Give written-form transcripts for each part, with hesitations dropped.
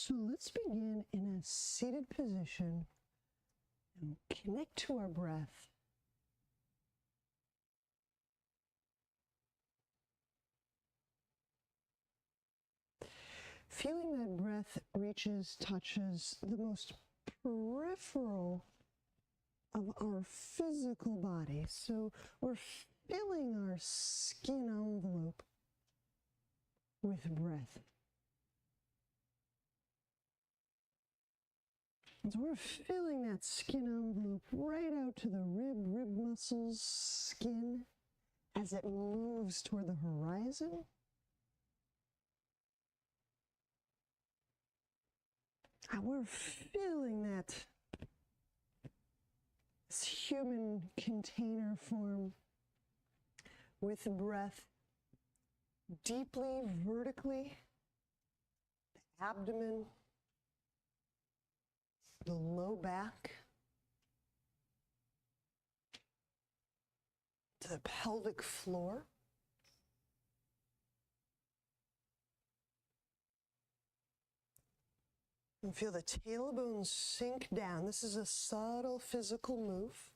So let's begin in a seated position and connect to our breath. Feeling that breath reaches, touches the most peripheral of our physical body. So we're filling our skin envelope with breath. So we're filling that skin envelope right out to the rib muscles, skin, as it moves toward the horizon. And we're filling this human container form with breath deeply, vertically, the abdomen, the low back, to the pelvic floor. And feel the tailbone sink down. This is a subtle physical move.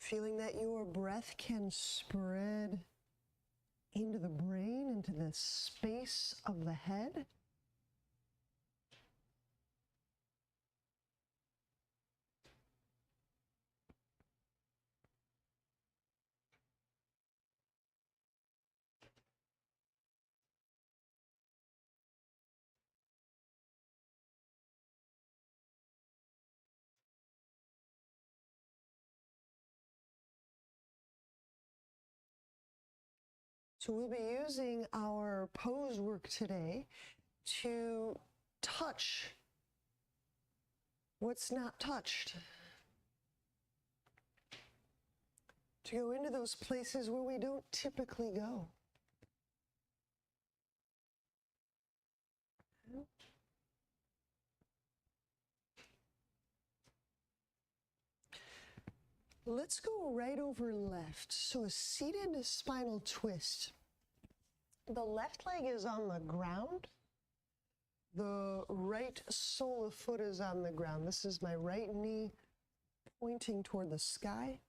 Feeling that your breath can spread into the brain, into the space of the head. So we'll be using our pose work today to touch what's not touched. To go into those places where we don't typically go. Let's go right over left. So a seated spinal twist. The left leg is on the ground. The right sole of foot is on the ground. This is my right knee pointing toward the sky.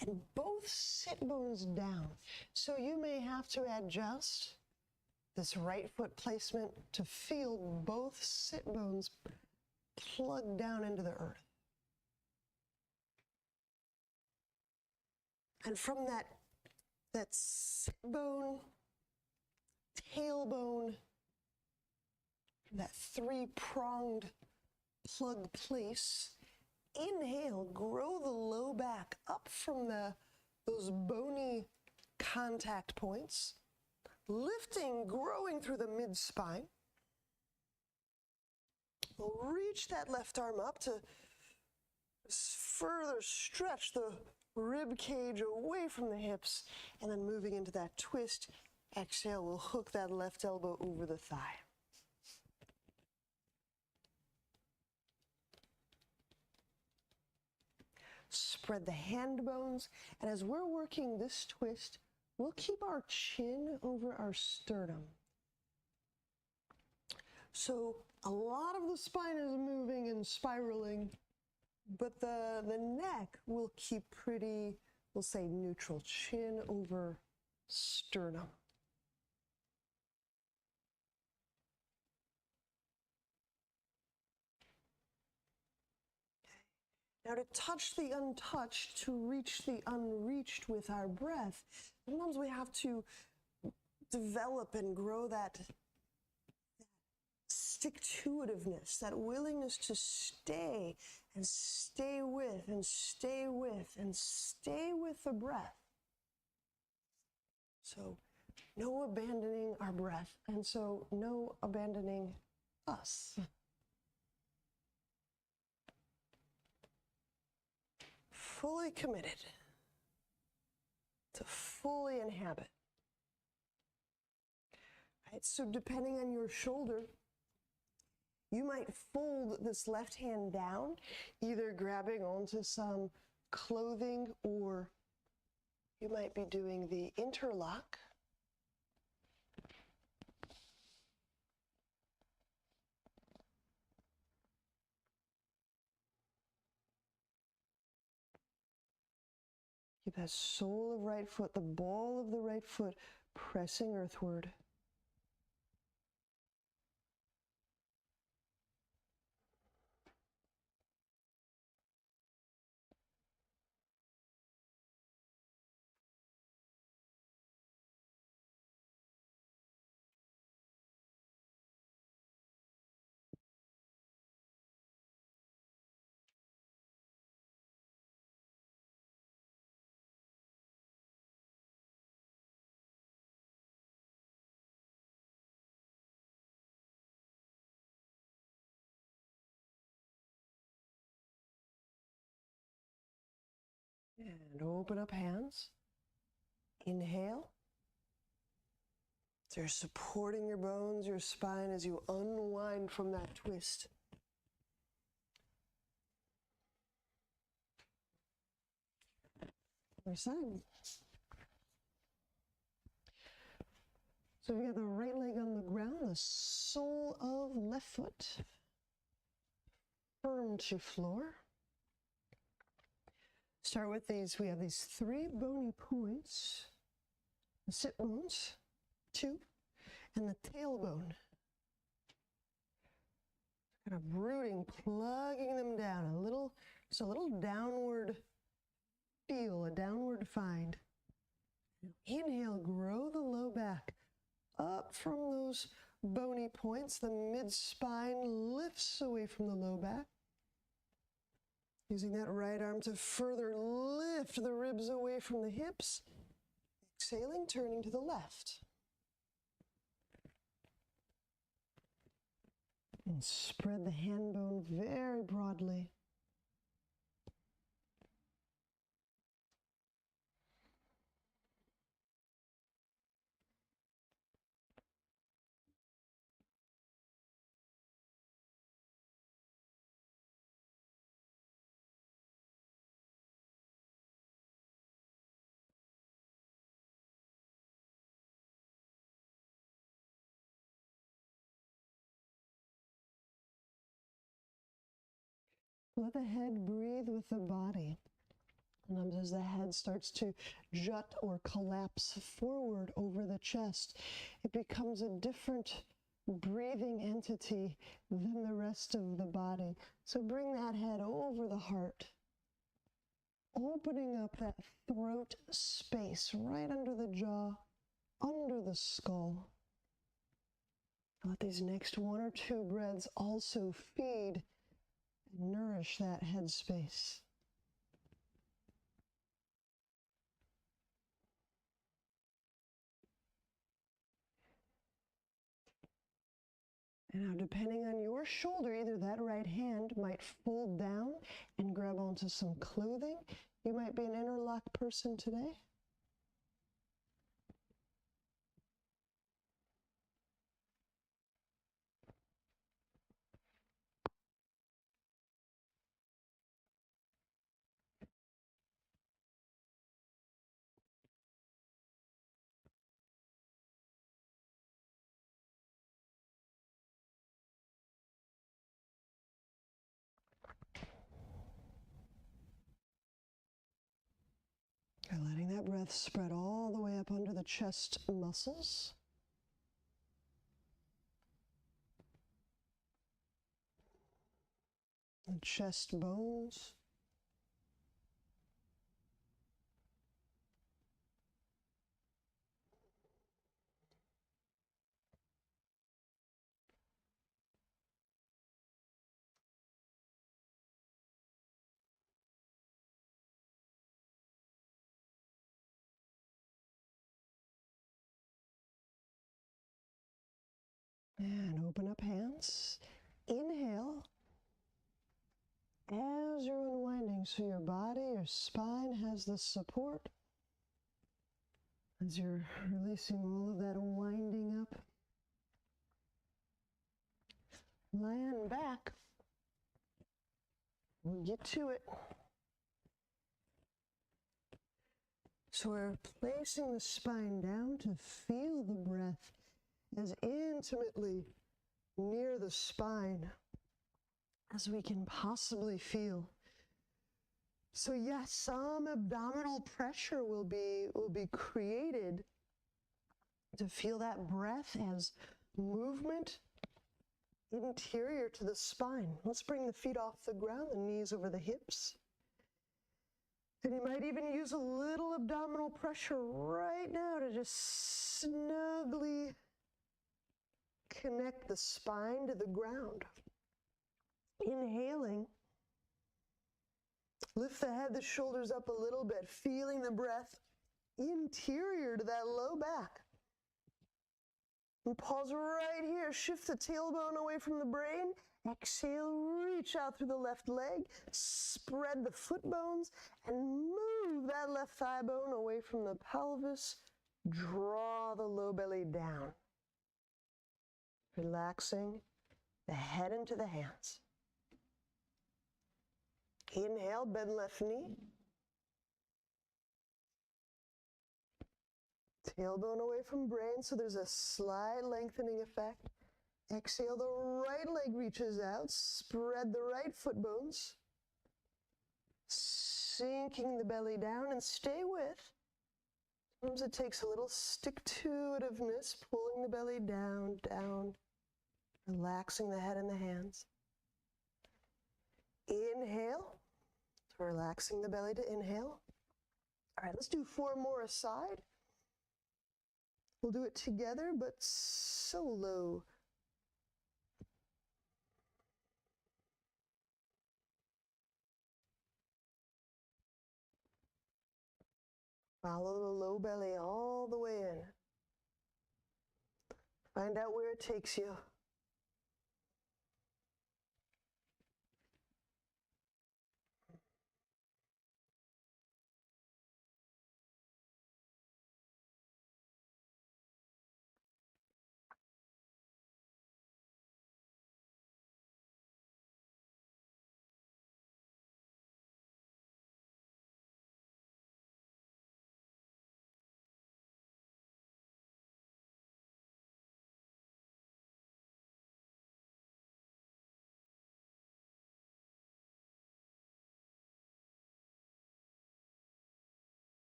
And both sit bones down. So you may have to adjust this right foot placement to feel both sit bones plug down into the earth. And from that sit bone, tailbone, that three-pronged plug place, inhale, grow the low back up from those bony contact points, lifting, growing through the mid-spine. We'll reach that left arm up to further stretch the rib cage away from the hips, and then moving into that twist. Exhale, we'll hook that left elbow over the thigh. Spread the hand bones, and as we're working this twist, we'll keep our chin over our sternum. So a lot of the spine is moving and spiraling, but the neck will keep pretty, we'll say neutral, chin over sternum. Now to touch the untouched, to reach the unreached with our breath, sometimes we have to develop and grow that stick-to-itiveness, that willingness to stay and stay with and stay with and stay with the breath. So no abandoning our breath, and so no abandoning us. Fully committed to fully inhabit. Right, so depending on your shoulder, You might fold this left hand down, either grabbing onto some clothing, or you might be doing the interlock. Keep that sole of right foot, the ball of the right foot pressing earthward. And open up hands. Inhale. So you're supporting your bones, your spine as you unwind from that twist. Other side. So we got the right leg on the ground, the sole of left foot firm to floor. Start with these, we have these 3 bony points, the sit bones, 2, and the tailbone. Kind of rooting, plugging them down, just a little downward feel, a downward find. Inhale, grow the low back up from those bony points. The mid-spine lifts away from the low back. Using that right arm to further lift the ribs away from the hips. Exhaling, turning to the left. And spread the hand bone very broadly. Let the head breathe with the body. And as the head starts to jut or collapse forward over the chest, it becomes a different breathing entity than the rest of the body. So bring that head over the heart, opening up that throat space right under the jaw, under the skull. Let these next 1 or 2 breaths also feed and nourish that head space. And now, depending on your shoulder, either that right hand might fold down and grab onto some clothing. You might be an interlock person today. And letting that breath spread all the way up under the chest muscles. The chest bones. And open up hands. Inhale as you're unwinding, so your body, your spine has the support. As you're releasing all of that winding up, Land back. We'll get to it. So we're placing the spine down to feel the breath as intimately near the spine as we can possibly feel. So yes, some abdominal pressure will be created to feel that breath as movement interior to the spine. Let's bring the feet off the ground, the knees over the hips. And you might even use a little abdominal pressure right now to just snugly connect the spine to the ground. Inhaling, lift the head, the shoulders up a little bit, feeling the breath interior to that low back. And pause right here, shift the tailbone away from the brain. Exhale, reach out through the left leg, spread the foot bones, and move that left thigh bone away from the pelvis. Draw the low belly down. Relaxing the head into the hands. Inhale, bend left knee. Tailbone away from brain, so there's a slight lengthening effect. Exhale, the right leg reaches out. Spread the right foot bones. Sinking the belly down and stay with. Sometimes it takes a little stick-to-itiveness, pulling the belly down, down. Relaxing the head and the hands. Inhale. So relaxing the belly to inhale. All right, let's do 4 more aside. We'll do it together, but solo. Follow the low belly all the way in. Find out where it takes you.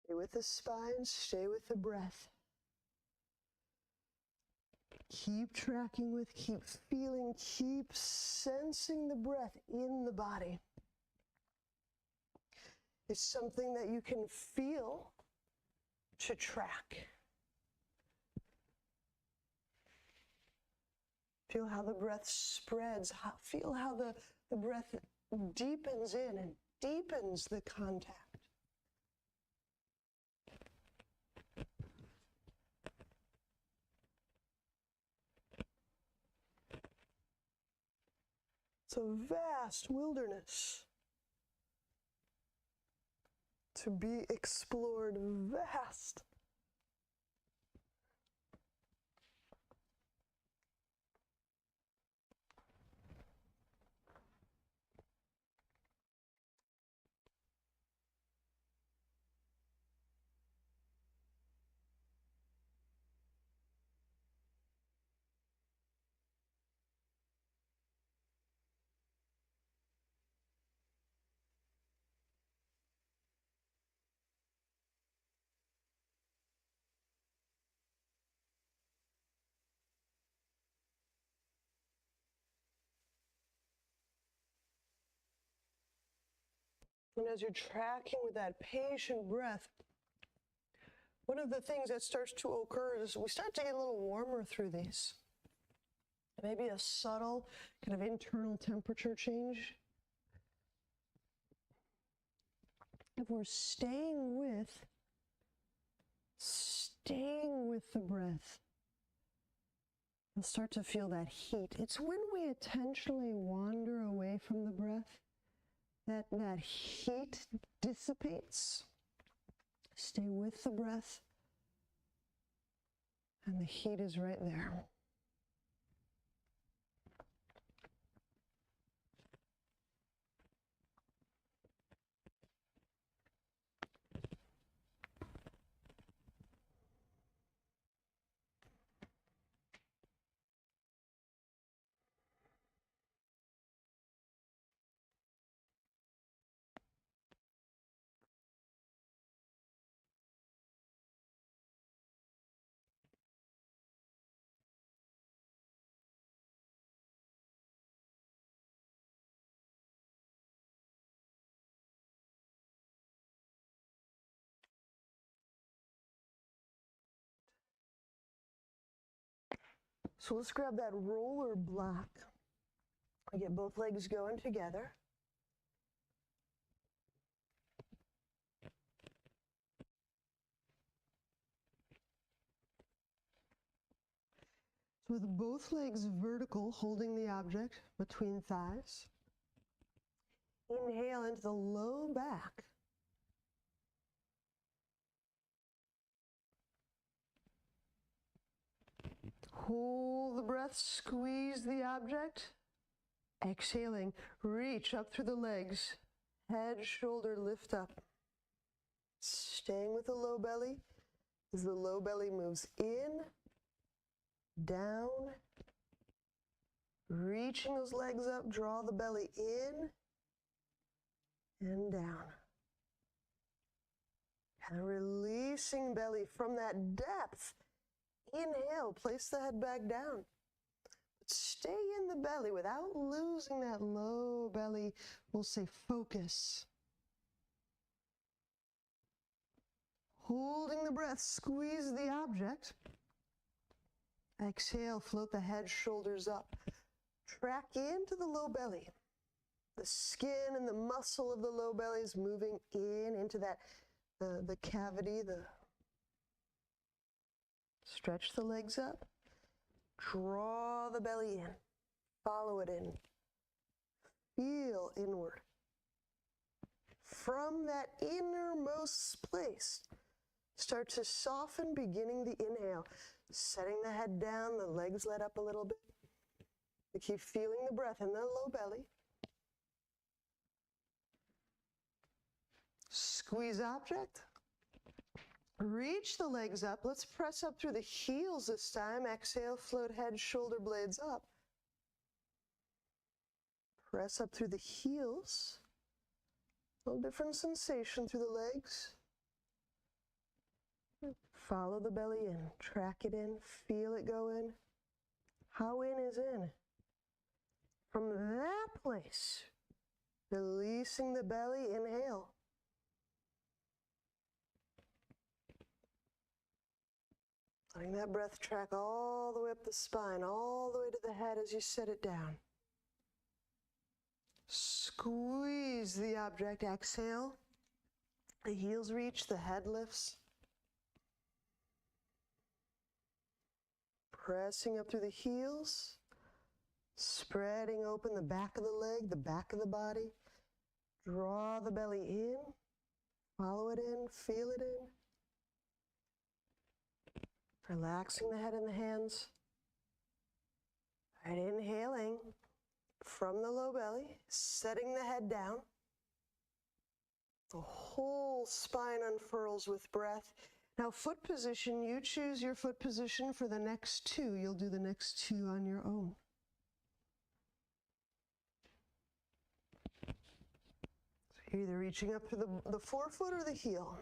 Stay with the spine, stay with the breath. Keep tracking with, keep feeling, keep sensing the breath in the body. It's something that you can feel to track. Feel how the breath spreads, feel how the breath deepens in and deepens the contact. It's a vast wilderness to be explored, vast. And as you're tracking with that patient breath, one of the things that starts to occur is we start to get a little warmer through these. Maybe a subtle kind of internal temperature change. If we're staying with the breath, we'll start to feel that heat. It's when we intentionally wander away from the breath that heat dissipates. Stay with the breath, and the heat is right there. So let's grab that roller block. I get both legs going together. So with both legs vertical, holding the object between thighs. Inhale into the low back. Hold the breath, squeeze the object. Exhaling, reach up through the legs. Head, shoulder, lift up. Staying with the low belly as the low belly moves in, down. Reaching those legs up, draw the belly in and down. And releasing belly from that depth. Inhale, place the head back down. Stay in the belly without losing that low belly, we'll say focus. Holding the breath, squeeze the object. Exhale, float the head, shoulders up. Track into the low belly. The skin and the muscle of the low belly is moving in into that, the cavity, stretch the legs up. Draw the belly in, follow it in, feel inward. From that innermost place, start to soften, beginning the inhale, setting the head down, the legs let up a little bit. You keep feeling the breath in the low belly. Squeeze object. Reach the legs up. Let's press up through the heels this time. Exhale, float head, shoulder blades up. Press up through the heels. A little different sensation through the legs. Follow the belly in. Track it in. Feel it go in. How in is in? From that place, releasing the belly, inhale. Letting that breath track all the way up the spine, all the way to the head as you set it down. Squeeze the object, exhale. The heels reach, the head lifts. Pressing up through the heels, spreading open the back of the leg, the back of the body. Draw the belly in, follow it in, feel it in. Relaxing the head and the hands. All right, inhaling from the low belly, setting the head down. The whole spine unfurls with breath. Now foot position, you choose your foot position for the next two. You'll do the next two on your own. So you're either reaching up to the forefoot or the heel.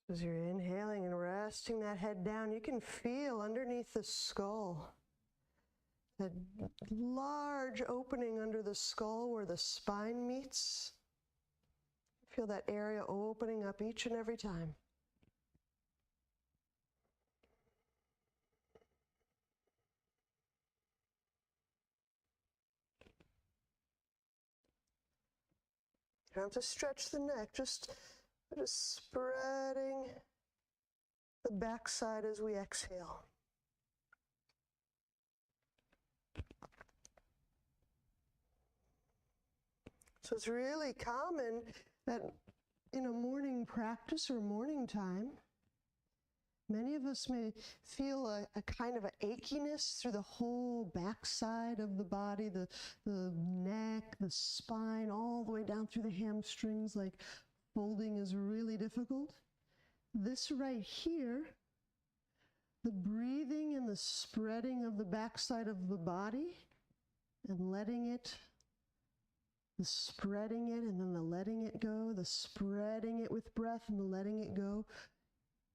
As you're inhaling and resting that head down, you can feel underneath the skull, that large opening under the skull where the spine meets. Feel that area opening up each and every time. You don't have to stretch the neck, just spreading the backside as we exhale. So it's really common that in a morning practice or morning time, many of us may feel a kind of an achiness through the whole backside of the body, the neck, the spine, all the way down through the hamstrings, like folding is really difficult. This right here, the breathing and the spreading of the backside of the body and letting it, The spreading it and then the letting it go, the spreading it with breath and the letting it go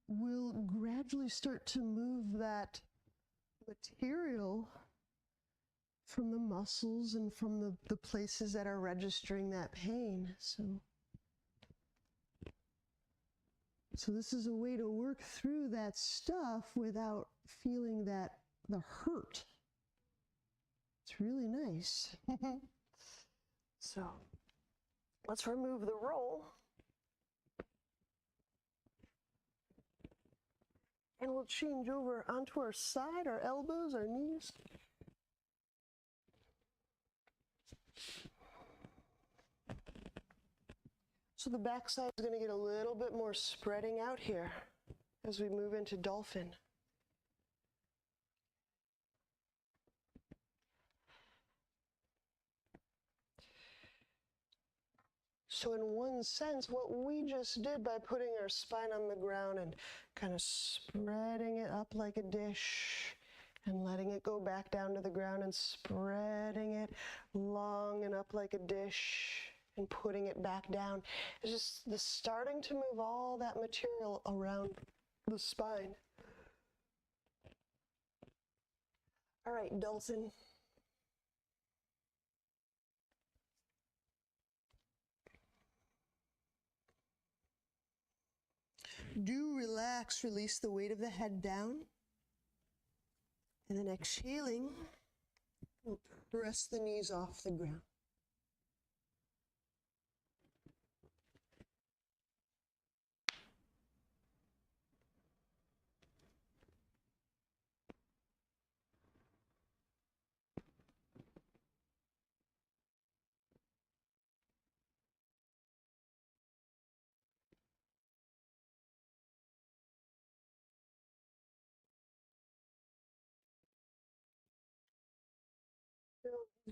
will gradually start to move that material from the muscles and from the places that are registering that pain. So this is a way to work through that stuff without feeling the hurt. It's really nice. So let's remove the roll. And we'll change over onto our side, our elbows, our knees. So the backside is going to get a little bit more spreading out here as we move into dolphin. So in one sense, what we just did by putting our spine on the ground and kind of spreading it up like a dish and letting it go back down to the ground and spreading it long and up like a dish and putting it back down, is just the starting to move all that material around the spine. All right, dolphin. Do relax, release the weight of the head down. And then exhaling, we'll press the knees off the ground.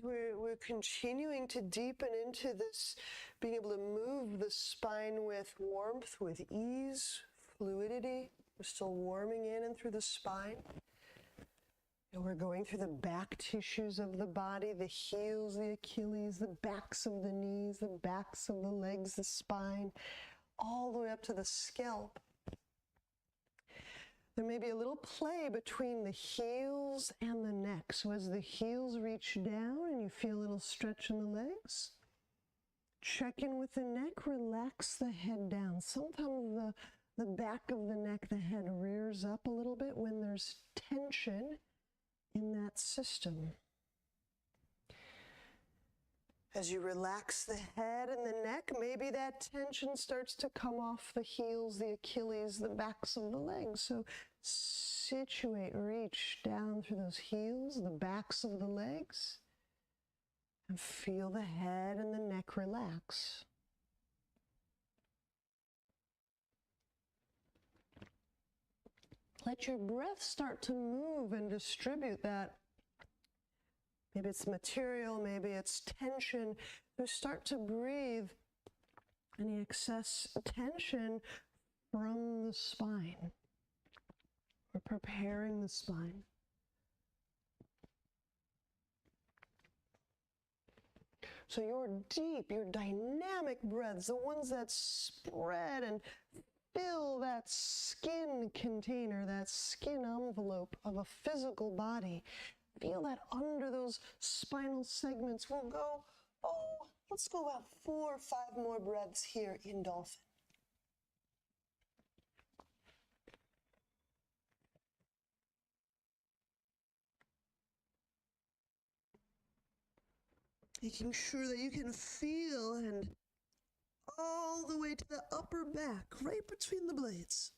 We're continuing to deepen into this, being able to move the spine with warmth, with ease, fluidity. We're still warming in and through the spine. And we're going through the back tissues of the body, the heels, the Achilles, the backs of the knees, the backs of the legs, the spine, all the way up to the scalp. There may be a little play between the heels and the neck. So as the heels reach down and you feel a little stretch in the legs, check in with the neck, relax the head down. Sometimes the back of the neck, the head rears up a little bit when there's tension in that system. As you relax the head and the neck, maybe that tension starts to come off the heels, the Achilles, the backs of the legs. So situate, reach down through those heels, the backs of the legs, and feel the head and the neck relax. Let your breath start to move and distribute that. Maybe it's material, maybe it's tension. You start to breathe any excess tension from the spine. We're preparing the spine. So your deep, your dynamic breaths, the ones that spread and fill that skin container, that skin envelope of a physical body. Feel that under those spinal segments. We'll go, let's go about 4 or 5 more breaths here in dolphin. Making sure that you can feel and all the way to the upper back, right between the blades.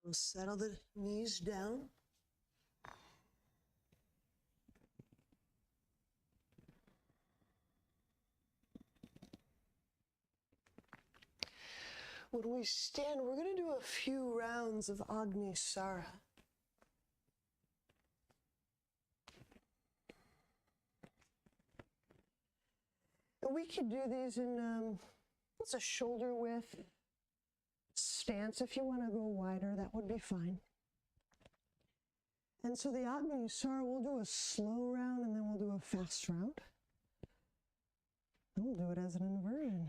We'll settle the knees down. When we stand, we're going to do a few rounds of Agni Sara. We could do these in it's a shoulder width stance. If you want to go wider, that would be fine. And so the Agni Sara, we'll do a slow round and then we'll do a fast round. And we'll do it as an inversion.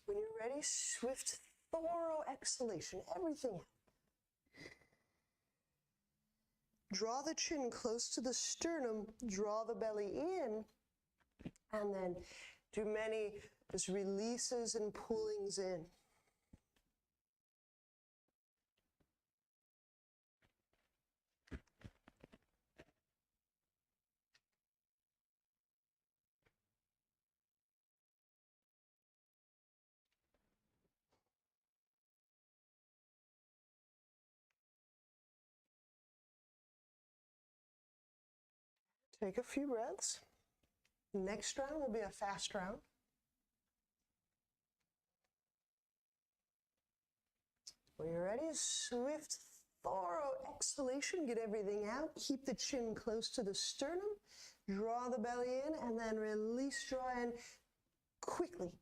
When you're ready, swift, thorough exhalation, everything out. Draw the chin close to the sternum, draw the belly in, and then do many just releases and pullings in. Take a few breaths. Next round will be a fast round. When you're ready, swift, thorough exhalation. Get everything out. Keep the chin close to the sternum. Draw the belly in and then release, draw in quickly.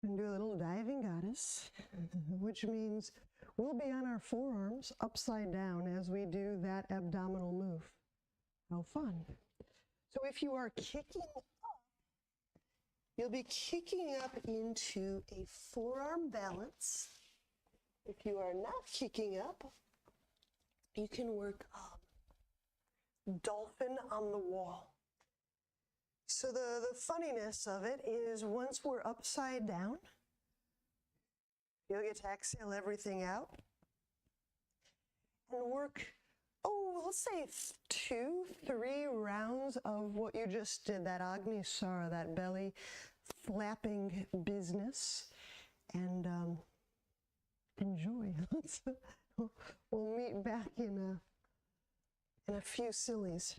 And do a little diving goddess, which means we'll be on our forearms upside down as we do that abdominal move. How fun. So if you are kicking up, you'll be kicking up into a forearm balance. If you are not kicking up, you can work dolphin on the wall. So the funniness of it is once we're upside down, you'll get to exhale everything out and work, let's say 2, 3 rounds of what you just did, that Agni Sara, that belly flapping business, and enjoy. We'll meet back in a few sillies.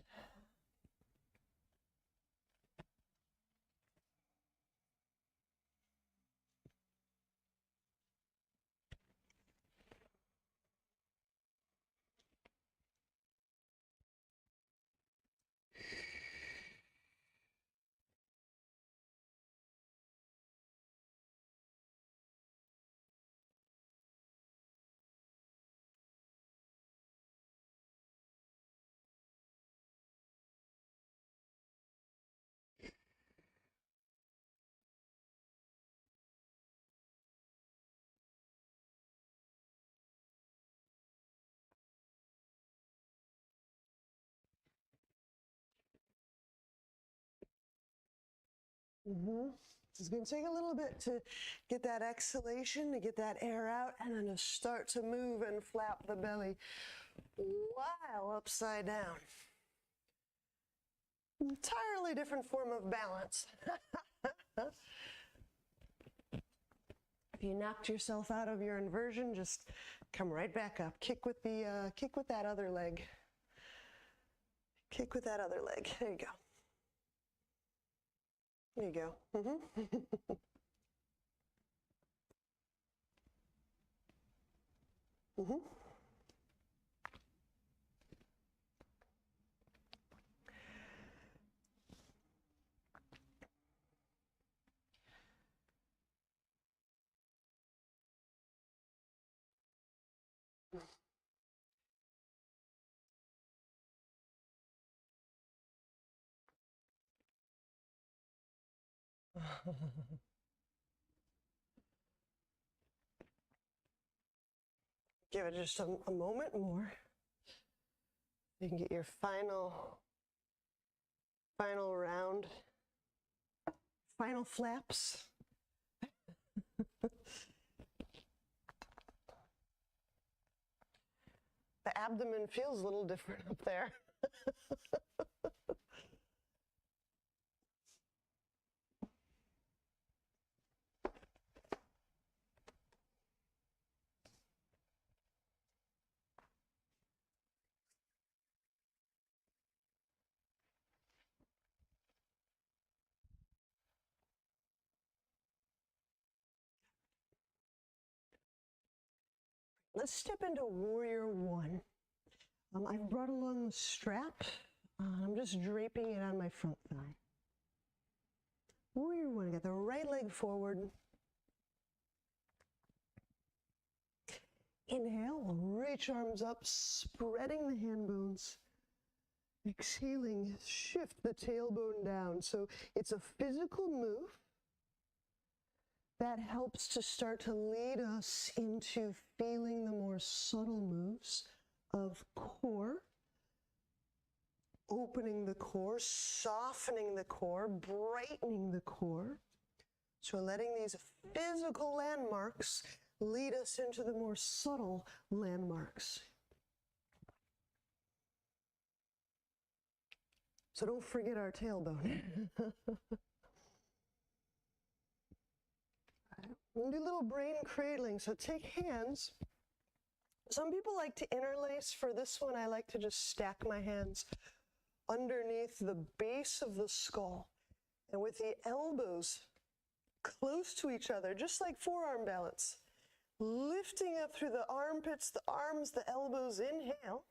It's going to take a little bit to get that exhalation, to get that air out, and then to start to move and flap the belly while upside down. Entirely different form of balance. If you knocked yourself out of your inversion, just come right back up. Kick with that other leg. Kick with that other leg. There you go. There you go. Give it just a moment more. You can get your final round, final flaps. The abdomen feels a little different up there. Let's step into warrior one. I've brought along the strap. I'm just draping it on my front thigh. Warrior one, get the right leg forward. Inhale, reach arms up, spreading the hand bones. Exhaling, shift the tailbone down. So it's a physical move that helps to start to lead us into feeling the more subtle moves of core, opening the core, softening the core, brightening the core. So letting these physical landmarks lead us into the more subtle landmarks. So don't forget our tailbone. We'll do a little brain cradling. So take hands. Some people like to interlace. For this one, I like to just stack my hands underneath the base of the skull. And with the elbows close to each other, just like forearm balance. Lifting up through the armpits, the arms, the elbows, inhale.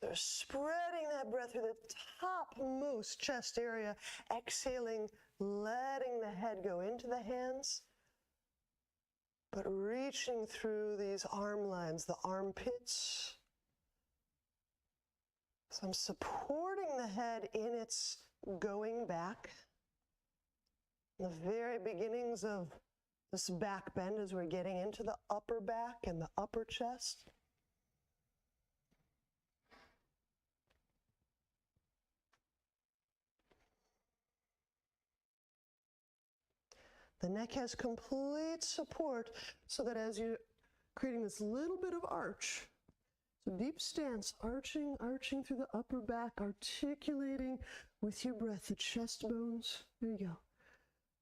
So spreading that breath through the topmost chest area, exhaling, letting the head go into the hands, but reaching through these arm lines, the armpits. So I'm supporting the head in its going back. The very beginnings of this back bend as we're getting into the upper back and the upper chest. The neck has complete support so that as you're creating this little bit of arch, so deep stance, arching through the upper back, articulating with your breath, the chest bones. There you go.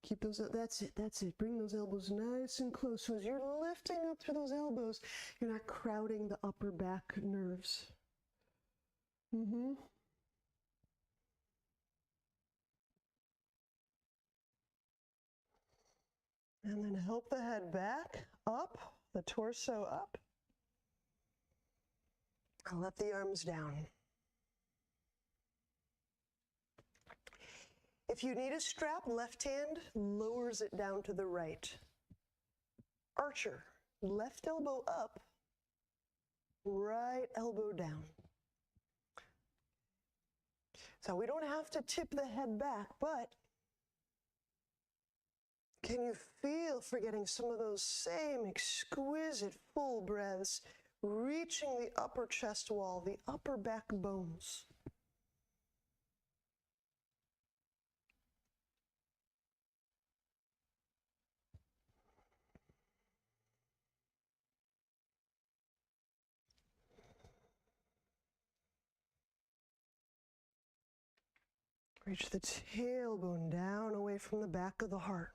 Keep those, that's it. Bring those elbows nice and close. So as you're lifting up through those elbows, you're not crowding the upper back nerves. And then help the head back, up, the torso up. And let the arms down. If you need a strap, left hand lowers it down to the right. Archer, left elbow up, right elbow down. So we don't have to tip the head back, but can you feel for getting some of those same exquisite full breaths, reaching the upper chest wall, the upper back bones? Reach the tailbone down away from the back of the heart.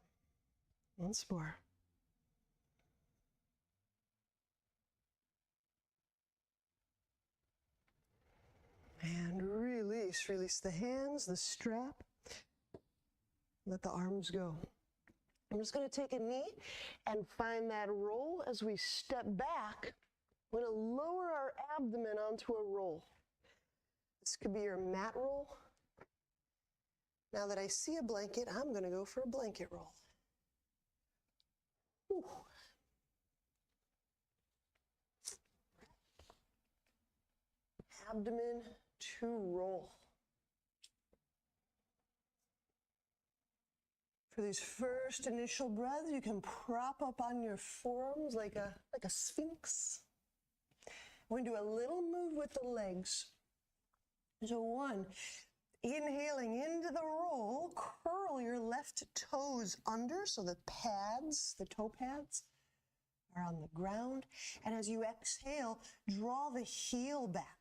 Once more. And release. Release the hands, the strap. Let the arms go. I'm just going to take a knee and find that roll as we step back. We're going to lower our abdomen onto a roll. This could be your mat roll. Now that I see a blanket, I'm going to go for a blanket roll. Whew. Abdomen to roll. For these first initial breaths, you can prop up on your forearms like a sphinx. We're going to do a little move with the legs. So 1, inhaling into the roll, curl your left toes under so the pads, the toe pads, are on the ground. And as you exhale, draw the heel back.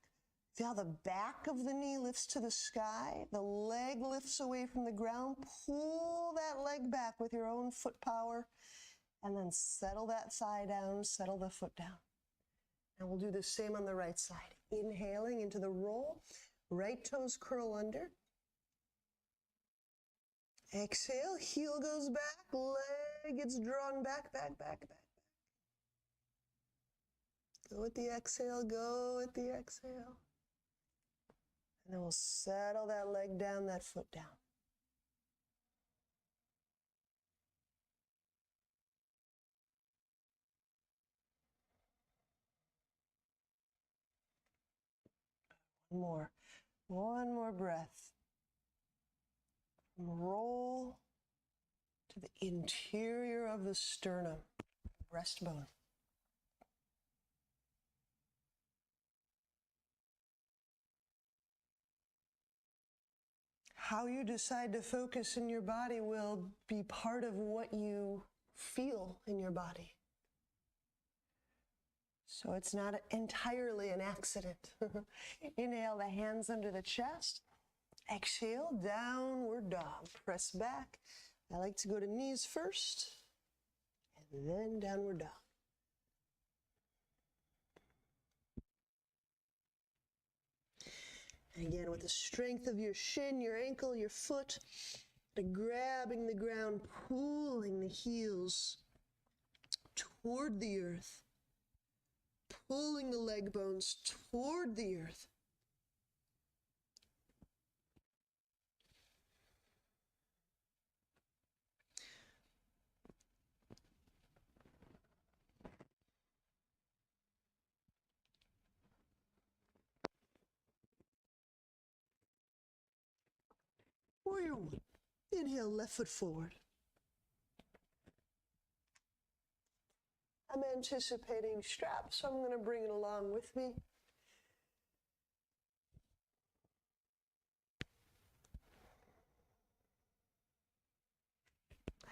Feel how the back of the knee lifts to the sky, the leg lifts away from the ground. Pull that leg back with your own foot power, and then settle that thigh down, settle the foot down. And we'll do the same on the right side. Inhaling into the roll, right toes curl under. Exhale, heel goes back, leg gets drawn back, back, back, back. Go with the exhale, go with the exhale. And then we'll settle that leg down, that foot down. One more breath. Roll to the interior of the sternum, breastbone. How you decide to focus in your body will be part of what you feel in your body. So it's not entirely an accident. Inhale, the hands under the chest. Exhale, downward dog. Press back. I like to go to knees first, and then downward dog. And again, with the strength of your shin, your ankle, your foot, grabbing the ground, pulling the heels toward the earth, pulling the leg bones toward the earth. Warrior 1. Inhale, left foot forward. I'm anticipating straps, so I'm going to bring it along with me.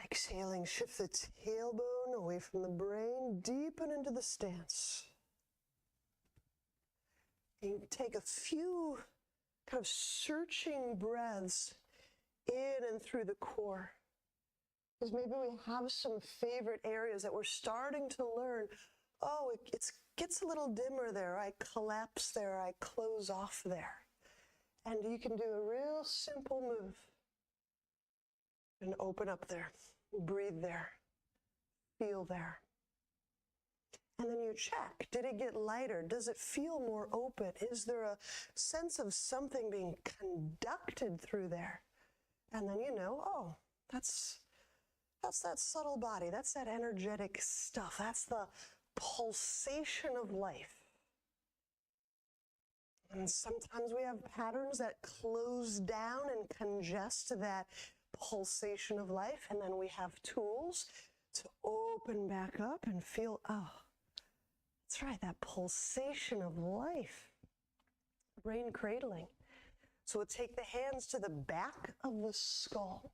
Exhaling, shift the tailbone away from the brain, deepen into the stance. And take a few kind of searching breaths in and through the core. Because maybe we have some favorite areas that we're starting to learn. Oh, it gets a little dimmer there. I collapse there. I close off there. And you can do a real simple move. And open up there. Breathe there. Feel there. And then you check. Did it get lighter? Does it feel more open? Is there a sense of something being conducted through there? And then you know, oh, that's that subtle body. That's that energetic stuff. That's the pulsation of life. And sometimes we have patterns that close down and congest that pulsation of life. And then we have tools to open back up and feel, oh, that's right, that pulsation of life. Brain cradling. So we'll take the hands to the back of the skull.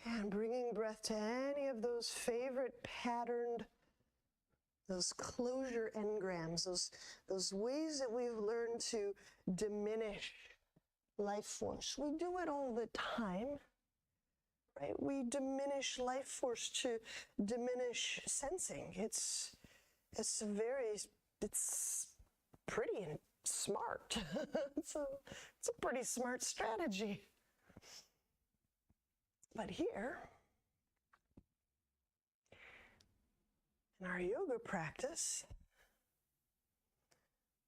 And bringing breath to any of those favorite patterned, those closure engrams, those ways that we've learned to diminish life force. We do it all the time, right? We diminish life force to diminish sensing. It's pretty smart. It's a pretty smart strategy. But here, in our yoga practice,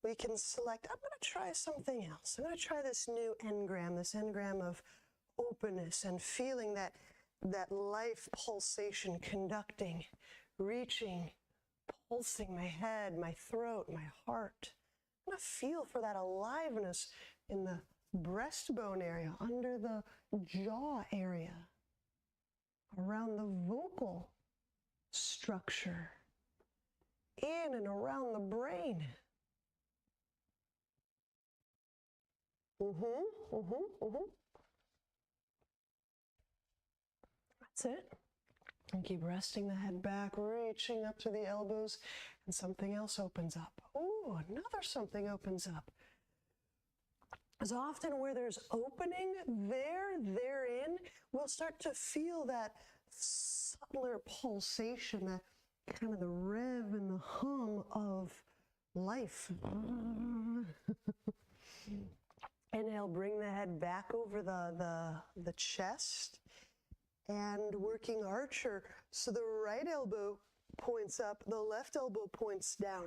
we can select, I'm going to try something else. I'm going to try this new engram, this engram of openness and feeling that life pulsation conducting, reaching, pulsing my head, my throat, my heart. I'm going to feel for that aliveness in the breastbone area, under the jaw area, around the vocal structure, in and around the brain. That's it. And keep resting the head back, reaching up to the elbows, and something else opens up. Ooh, another something opens up. As often where there's opening therein, we'll start to feel that subtler pulsation, that kind of the rev and the hum of life. Inhale, bring the head back over the chest, and working archer. So the right elbow points up, the left elbow points down.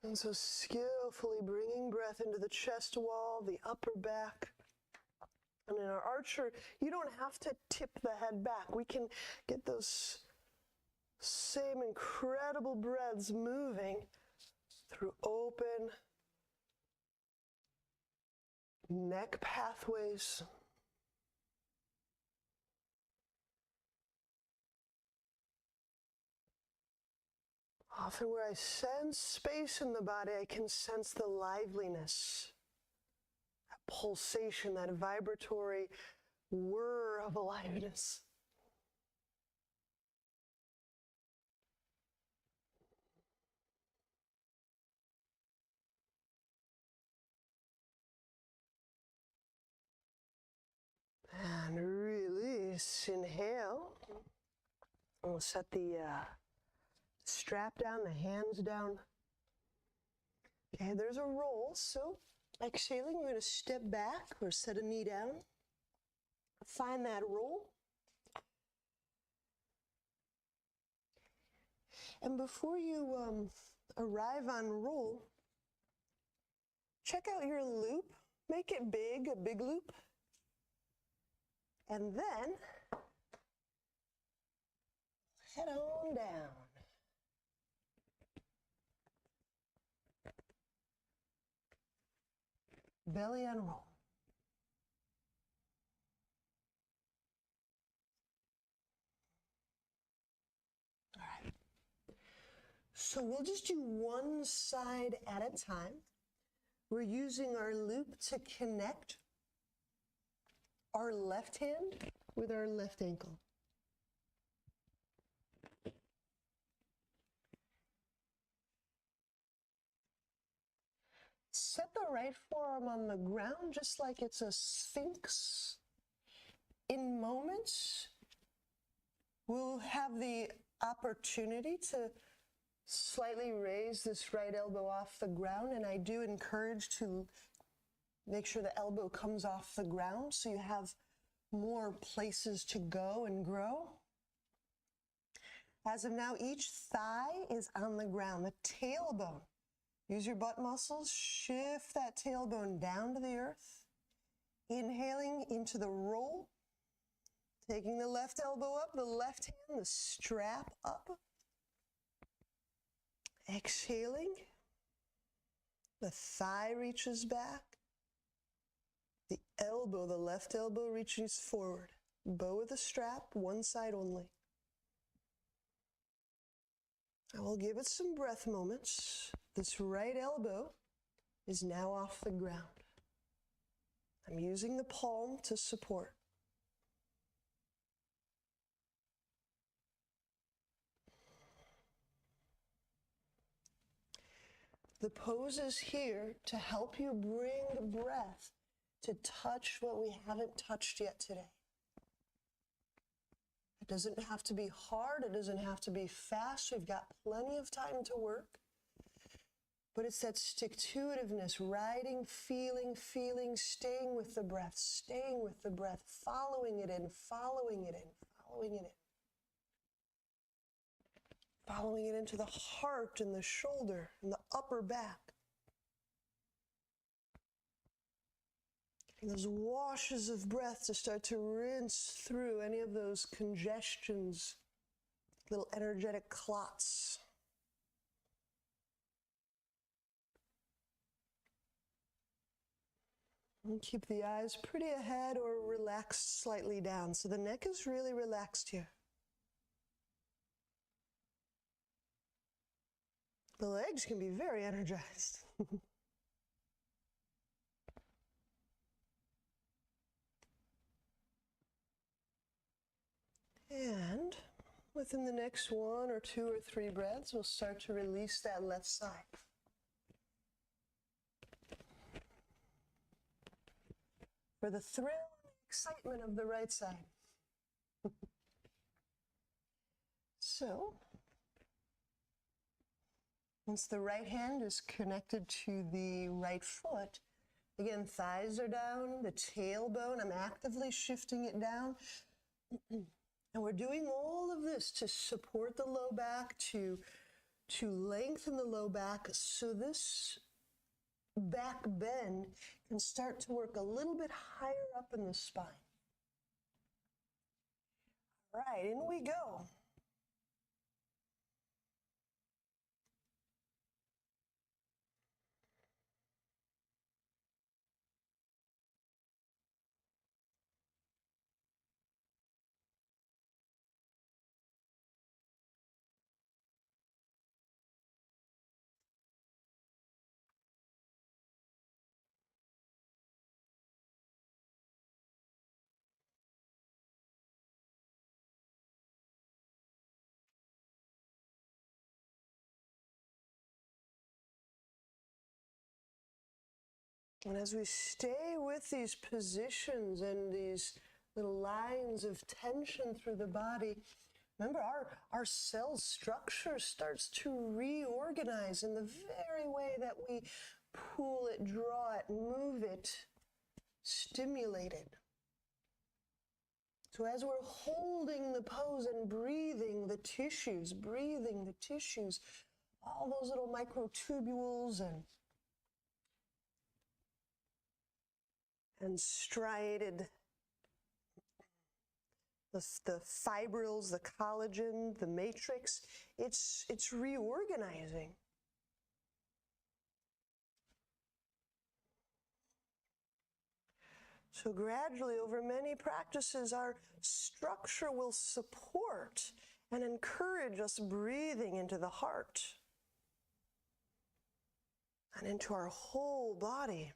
And so skillfully bringing breath into the chest wall, the upper back. And in our archer, you don't have to tip the head back. We can get those same incredible breaths moving through open neck pathways. Often where I sense space in the body, I can sense the liveliness, that pulsation, that vibratory whir of aliveness. And release, inhale. We'll set the strap down, the hands down. Okay, there's a roll. So exhaling, we're going to step back or set a knee down. Find that roll. And before you arrive on roll, check out your loop. Make it big, a big loop. And then head on down. Belly unroll. All right. So we'll just do one side at a time. We're using our loop to connect our left hand with our left ankle. Set the right forearm on the ground just like it's a sphinx. In moments, we'll have the opportunity to slightly raise this right elbow off the ground, and I do encourage to make sure the elbow comes off the ground so you have more places to go and grow. As of now, each thigh is on the ground, the tailbone. Use your butt muscles, shift that tailbone down to the earth. Inhaling into the roll, taking the left elbow up, the left hand, the strap up. Exhaling, the thigh reaches back. The elbow, the left elbow reaches forward. Bow of the strap, one side only. I will give it some breath moments. This right elbow is now off the ground. I'm using the palm to support. The pose is here to help you bring the breath to touch what we haven't touched yet today. It doesn't have to be hard. It doesn't have to be fast. We've got plenty of time to work. But it's that stick-to-itiveness, riding, feeling, staying with the breath, following it in, following it in, following it in. Following it into the heart and the shoulder and the upper back. Getting those washes of breath to start to rinse through any of those congestions, little energetic clots. And keep the eyes pretty ahead or relaxed slightly down. So the neck is really relaxed here. The legs can be very energized. And within the next 1 or 2 or 3 breaths, we'll start to release that left side. For the thrill and excitement of the right side. So, once the right hand is connected to the right foot, again, thighs are down, the tailbone, I'm actively shifting it down. And we're doing all of this to support the low back, to lengthen the low back, so this back bend can start to work a little bit higher up in the spine. All right, in we go. And as we stay with these positions and these little lines of tension through the body, remember our cell structure starts to reorganize in the very way that we pull it, draw it, move it, stimulate it. So as we're holding the pose and breathing the tissues, all those little microtubules and striated, the fibrils, the collagen, the matrix, it's reorganizing. So gradually, over many practices, our structure will support and encourage us breathing into the heart and into our whole body.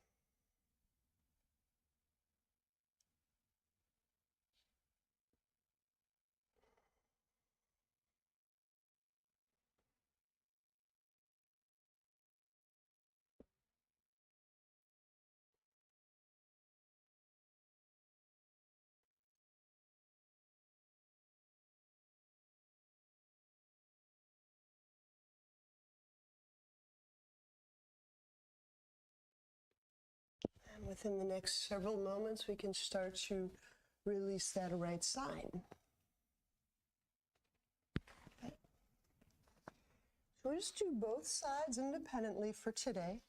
And within the next several moments, we can start to release that right side. Okay. So we'll just do both sides independently for today.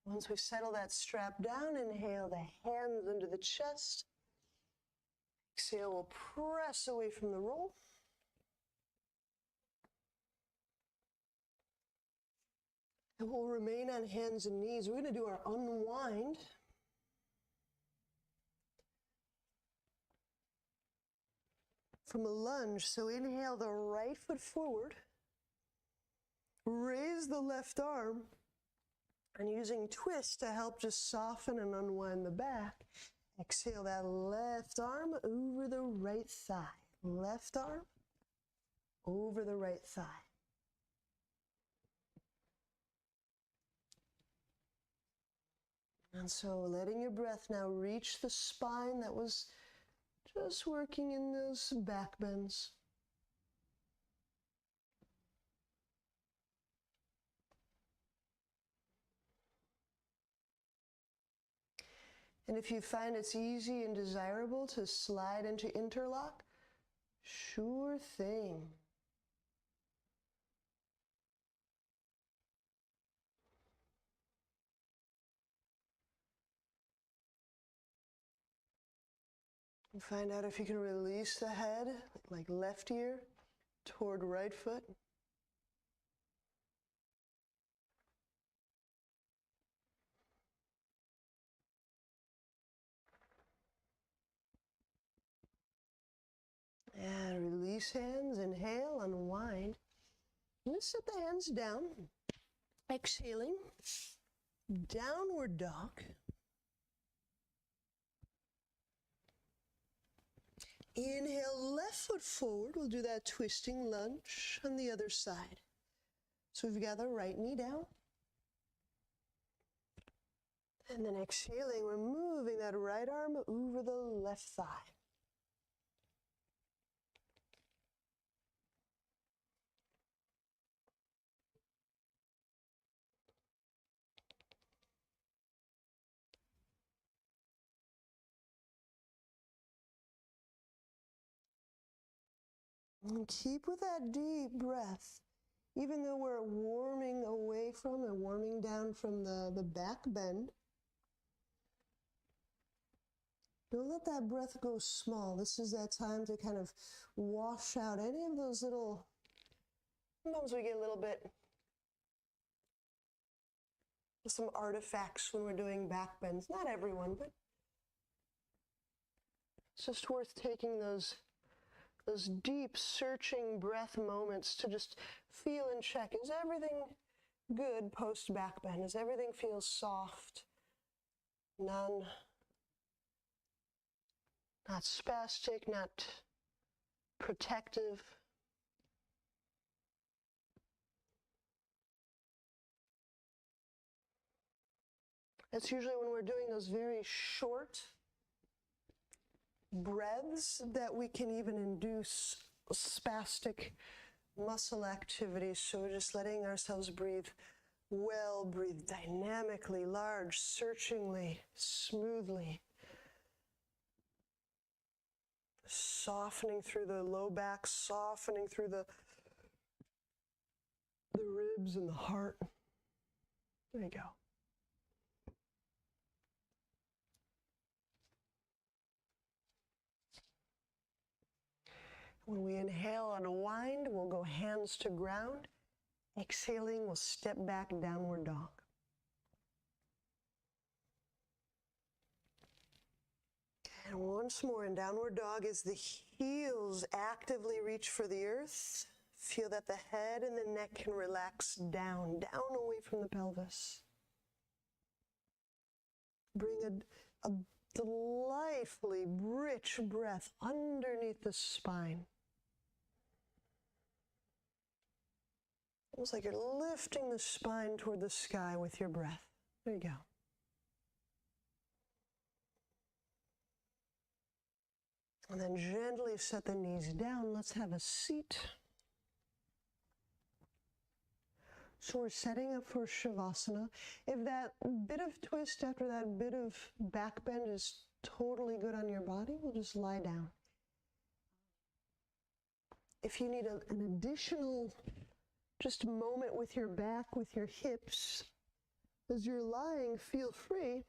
Once we settle that strap down, inhale the hands into the chest. Exhale, we'll press away from the roll. And we'll remain on hands and knees. We're going to do our unwind. From a lunge. So inhale the right foot forward. Raise the left arm. And using twist to help just soften and unwind the back. Exhale that left arm over the right thigh. Left arm over the right thigh. And so letting your breath now reach the spine that was just working in those back bends. And if you find it's easy and desirable to slide into interlock, Sure thing. And find out if you can release the head, like left ear toward right foot. And release hands, inhale, unwind. Let's set the hands down. Exhaling, downward dog. Inhale, left foot forward. We'll do that twisting lunge on the other side. So we've got the right knee down. And then exhaling, we're moving that right arm over the left thigh. And keep with that deep breath. Even though we're warming away from and warming down from the back bend, don't let that breath go small. This is that time to kind of wash out any of those little, sometimes we get a little bit, some artifacts when we're doing back bends. Not everyone, but it's just worth taking those deep searching breath moments to just feel and check. Is everything good post back bend? Does everything feel soft? Not spastic, not protective. That's usually when we're doing those very short breaths that we can even induce spastic muscle activity. So we're just letting ourselves breathe well, breathe dynamically, large, searchingly, smoothly. Softening through the low back, softening through the ribs and the heart. There you go. When we inhale, unwind, we'll go hands to ground. Exhaling, we'll step back, downward dog. And once more in downward dog, as the heels actively reach for the earth, feel that the head and the neck can relax down away from the pelvis. Bring a delightfully rich breath underneath the spine. Almost like you're lifting the spine toward the sky with your breath. There you go. And then gently set the knees down. Let's have a seat. So we're setting up for Shavasana. If that bit of twist after that bit of back bend is totally good on your body, we'll just lie down. If you need an additional just moment with your back, with your hips, as you're lying, feel free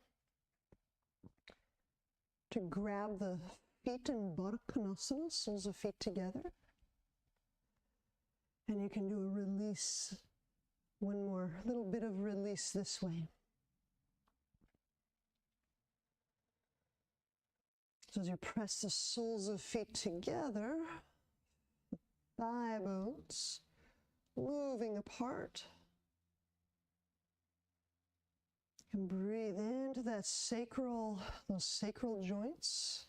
to grab the feet in Baddha Konasana, soles of feet together. And you can do a release. One more little bit of release this way. So as you press the soles of feet together, thigh bones moving apart. And breathe into that those sacral joints.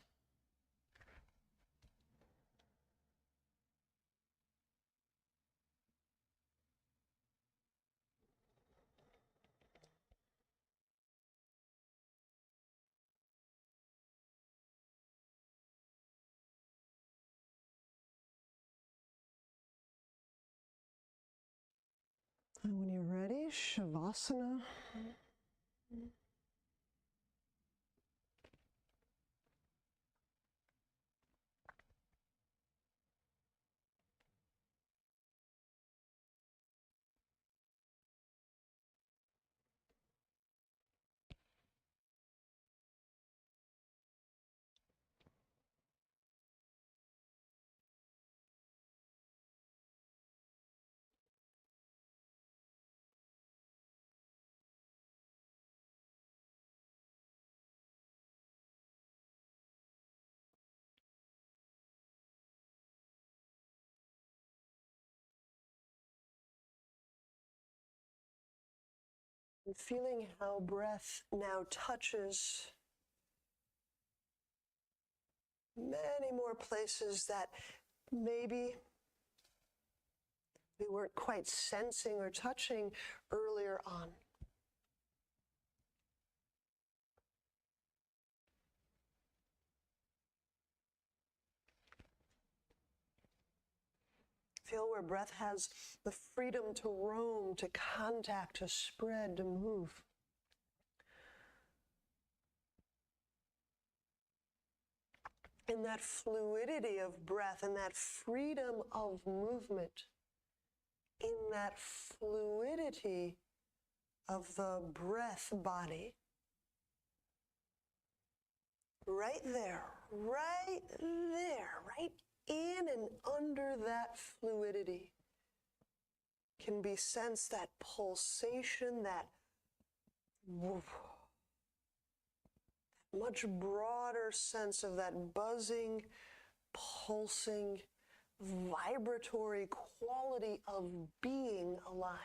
And when you're ready, Shavasana. And feeling how breath now touches many more places that maybe we weren't quite sensing or touching earlier on. Feel where breath has the freedom to roam, to contact, to spread, to move. In that fluidity of breath, in that freedom of movement, in that fluidity of the breath body, right there, right in and under that fluidity can be sensed that pulsation, that much broader sense of that buzzing, pulsing, vibratory quality of being alive.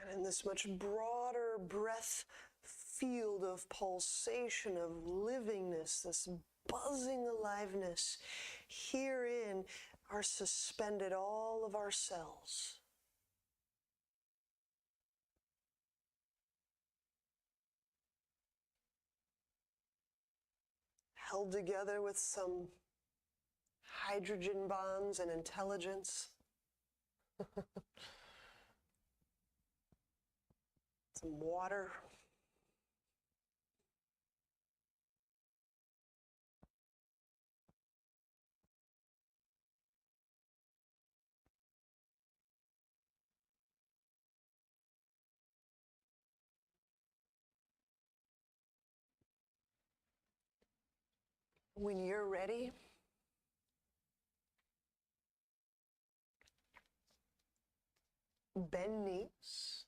And in this much broader breath field of pulsation, of livingness, this buzzing aliveness, herein are suspended all of our cells. Held together with some hydrogen bonds and intelligence. Some water. When you're ready, bend knees.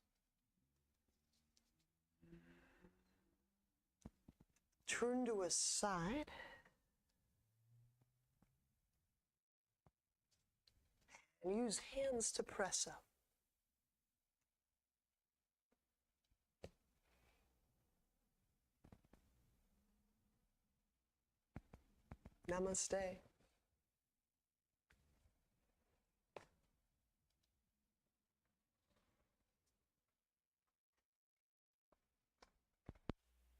Turn to a side. And use hands to press up. Namaste.